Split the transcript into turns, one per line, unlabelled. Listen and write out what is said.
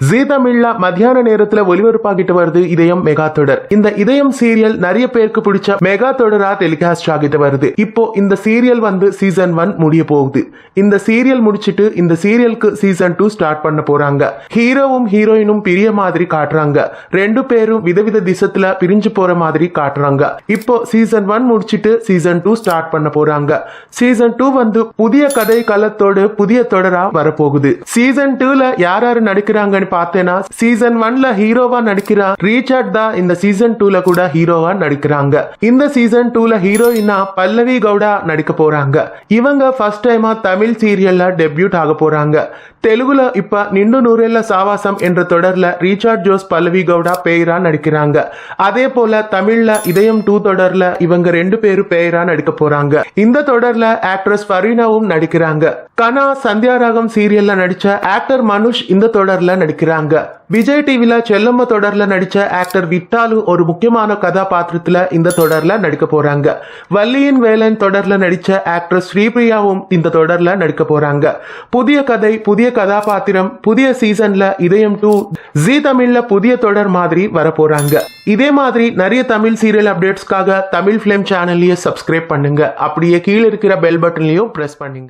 ஜீ தமிழ்ல மத்தியான நேரத்துல ஒளிபரப்பாகிட்டு வருது இதயம் மெகா தொடர். இந்த இதயம் சீரியல் நிறைய பேருக்கு பிடிச்ச மெகா தொடரா டெலிகாஸ்ட் ஆகிட்டு வருது. இப்போ இந்த சீரியல் சீசன் 1 முடிய போகுது. இந்த சீரியல் முடிச்சிட்டு இந்த சீரியலுக்கு சீசன் 2 ஸ்டார்ட் பண்ண போறாங்க. ஹீரோவும் ஹீரோயினும் பிரிய மாதிரி காட்டுறாங்க. ரெண்டு பேரும் விதவித திசத்துல பிரிஞ்சு போற மாதிரி காட்டுறாங்க. இப்போ சீசன் 1 முடிச்சிட்டு சீசன் 2 ஸ்டார்ட் பண்ண போறாங்க. சீசன் 2 புதிய கதை களத்தோடு புதிய தொடரா வரப்போகுது. சீசன் 2ல யார் யாரு நடிக்கிறாங்கன்னு பார்த்தேன்னா சீசன் 1ல ஹீரோவா நடிக்கிற ரிச்சர்ட் தான் இந்த சீசன் 2ல கூட ஹீரோவா நடிக்கிறாங்க. இந்த சீசன் 2ல ஹீரோயினா பல்லவி கவுடா நடிக்க போறாங்க. இவங்க ஃபர்ஸ்ட் டைமா தமிழ் சீரியல்ல டெபியூட் ஆக போறாங்க. தெலுங்குல இப்ப நிண்டு நூரெல்ல சாவாசம் என்ற தொடர்ல ரிச்சர்ட் ஜோஸ் பல்லவி கவுடா பேரா நடிக்கிறாங்க. அதே போல தமிழ்ல இதயம் 2 தொடர்ல இவங்க ரெண்டு பேரும் பேரா நடிக்க போறாங்க. இந்த தொடர்ல ஆக்ட்ரஸ் ஃபரீனாவும் நடிக்கிறாங்க. கனா சந்தியாராகம் சீரியல்ல நடிச்ச ஆக்டர் மனுஷ் இந்த தொடர்ல நடிக்கிறாங்க. விஜய் டிவில செல்லம்மா தொடர்ல நடிச்ச ஆக்டர் விட்டாலு ஒரு முக்கியமான கதாபாத்திரத்துல இந்த தொடர்ல நடிக்க போறாங்க. வள்ளியின் வேலன் தொடர்ல நடிச்ச ஆக்டர் ஸ்ரீபிரியாவும் இந்த தொடர்ல நடிக்க போறாங்க. புதிய கதை புதிய கதாபாத்திரம் புதிய சீசன்ல இதயம் 2 ஜீ தமிழ்ல புதிய தொடர் மாதிரி வர போறாங்க. இதே மாதிரி நிறைய தமிழ் சீரியல் அப்டேட்ஸ்க்காக தமிழ் ஃபிலிம் சேனல்லையே சப்ஸ்கிரைப் பண்ணுங்க. அப்படியே கீழே இருக்கிற பெல் பட்டன்லயும் பிரஸ் பண்ணுங்க.